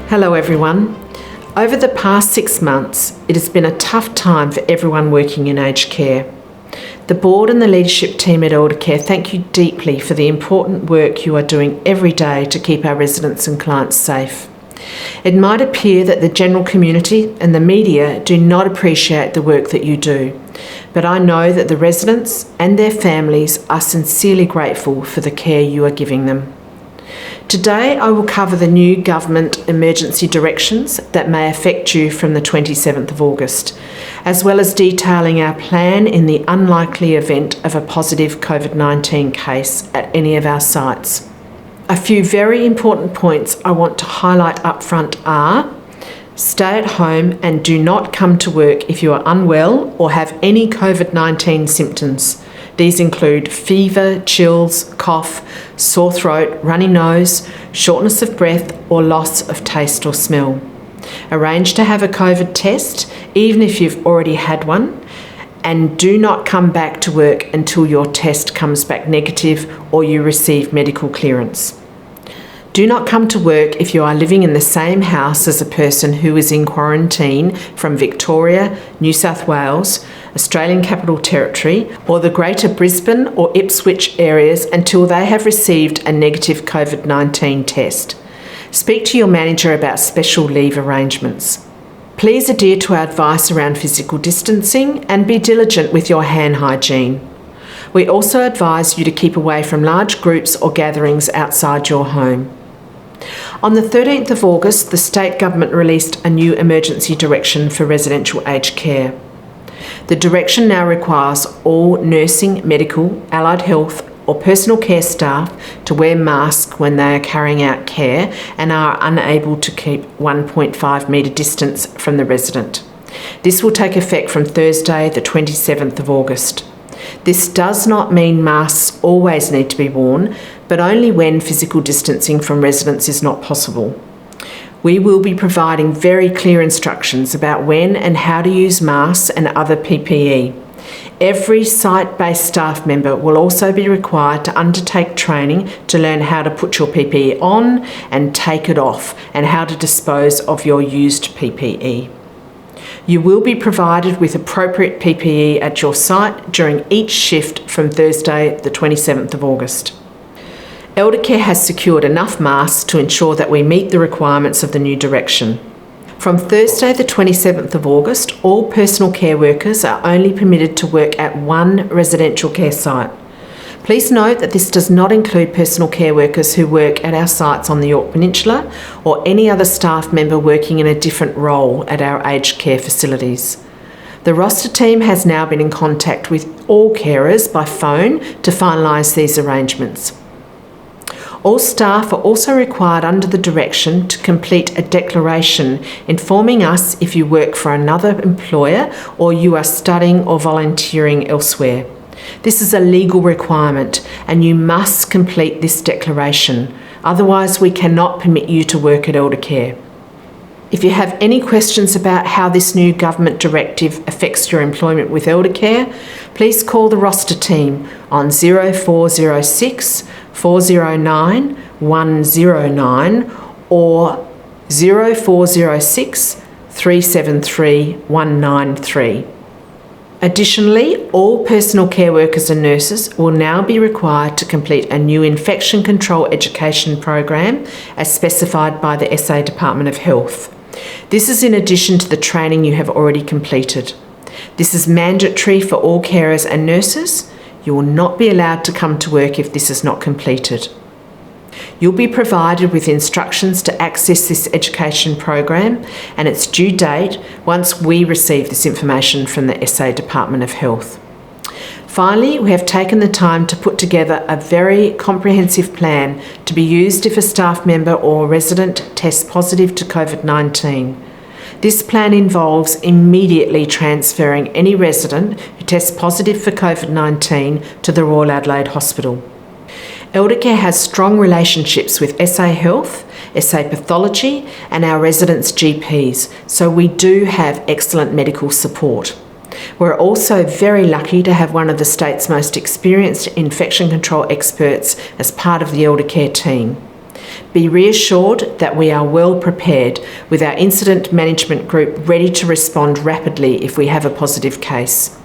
Hello everyone. Over the past 6 months, it has been a tough time for everyone working in aged care. The board and the leadership team at Eldercare thank you deeply for the important work you are doing every day to keep our residents and clients safe. It might appear that the general community and the media do not appreciate the work that you do, but I know that the residents and their families are sincerely grateful for the care you are giving them. Today I will cover the new government emergency directions that may affect you from the 27th of August, as well as detailing our plan in the unlikely event of a positive COVID-19 case at any of our sites. A few very important points I want to highlight up front are: stay at home and do not come to work if you are unwell or have any COVID-19 symptoms. These include fever, chills, cough, sore throat, runny nose, shortness of breath, or loss of taste or smell. Arrange to have a COVID test, even if you've already had one, and do not come back to work until your test comes back negative or you receive medical clearance. Do not come to work if you are living in the same house as a person who is in quarantine from Victoria, New South Wales, Australian Capital Territory, or the Greater Brisbane or Ipswich areas until they have received a negative COVID-19 test. Speak to your manager about special leave arrangements. Please adhere to our advice around physical distancing and be diligent with your hand hygiene. We also advise you to keep away from large groups or gatherings outside your home. On the 13th of August, the state government released a new emergency direction for residential aged care. The direction now requires all nursing, medical, allied health or personal care staff to wear masks when they are carrying out care and are unable to keep 1.5 metre distance from the resident. This will take effect from Thursday, the 27th of August. This does not mean masks always need to be worn, but only when physical distancing from residents is not possible. We will be providing very clear instructions about when and how to use masks and other PPE. Every site-based staff member will also be required to undertake training to learn how to put your PPE on and take it off, and how to dispose of your used PPE. You will be provided with appropriate PPE at your site during each shift from Thursday, the 27th of August. Eldercare has secured enough masks to ensure that we meet the requirements of the new direction. From Thursday, the 27th of August, all personal care workers are only permitted to work at one residential care site. Please note that this does not include personal care workers who work at our sites on the Yorke Peninsula or any other staff member working in a different role at our aged care facilities. The roster team has now been in contact with all carers by phone to finalise these arrangements. All staff are also required under the direction to complete a declaration informing us if you work for another employer or you are studying or volunteering elsewhere. This is a legal requirement and you must complete this declaration, otherwise we cannot permit you to work at Eldercare. If you have any questions about how this new government directive affects your employment with Eldercare, please call the roster team on 0406 409 109 or 0406 373 193. Additionally, all personal care workers and nurses will now be required to complete a new infection control education program as specified by the SA Department of Health. This is in addition to the training you have already completed. This is mandatory for all carers and nurses. You will not be allowed to come to work if this is not completed. You'll be provided with instructions to access this education program and its due date once we receive this information from the SA Department of Health. Finally, we have taken the time to put together a very comprehensive plan to be used if a staff member or resident tests positive to COVID-19. This plan involves immediately transferring any resident who tests positive for COVID-19 to the Royal Adelaide Hospital. Eldercare has strong relationships with SA Health, SA Pathology and our residents' GPs, so we do have excellent medical support. We're also very lucky to have one of the state's most experienced infection control experts as part of the Eldercare team. Be reassured that we are well prepared with our incident management group ready to respond rapidly if we have a positive case.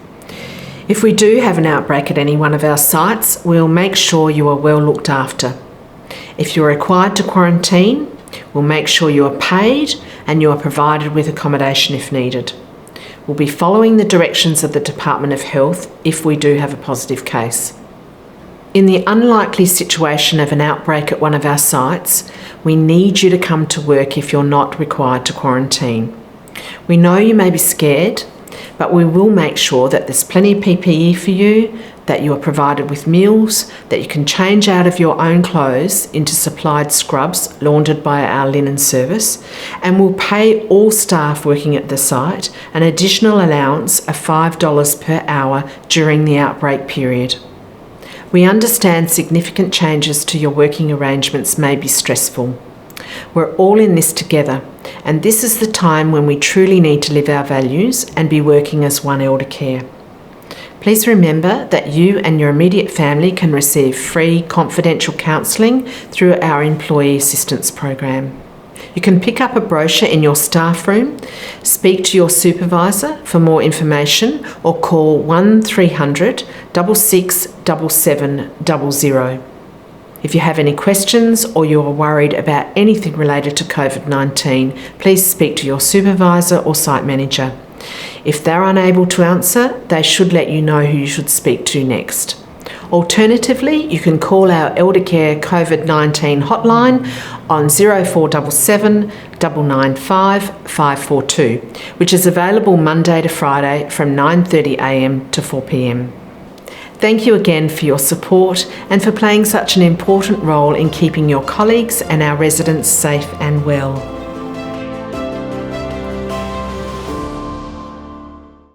If we do have an outbreak at any one of our sites, we'll make sure you are well looked after. If you're required to quarantine, we'll make sure you are paid and you are provided with accommodation if needed. We'll be following the directions of the Department of Health if we do have a positive case. In the unlikely situation of an outbreak at one of our sites, we need you to come to work if you're not required to quarantine. We know you may be scared, but we will make sure that there's plenty of PPE for you, that you are provided with meals, that you can change out of your own clothes into supplied scrubs laundered by our linen service, and we'll pay all staff working at the site an additional allowance of $5 per hour during the outbreak period. We understand significant changes to your working arrangements may be stressful. We're all in this together, and this is the time when we truly need to live our values and be working as one Eldercare. Please remember that you and your immediate family can receive free confidential counselling through our Employee Assistance Program. You can pick up a brochure in your staff room, speak to your supervisor for more information, or call 1300 6677 00. If you have any questions or you are worried about anything related to COVID-19, please speak to your supervisor or site manager. If they're unable to answer, they should let you know who you should speak to next. Alternatively, you can call our Eldercare COVID-19 hotline on 0477 995 542, which is available Monday to Friday from 9:30am to 4pm. Thank you again for your support and for playing such an important role in keeping your colleagues and our residents safe and well.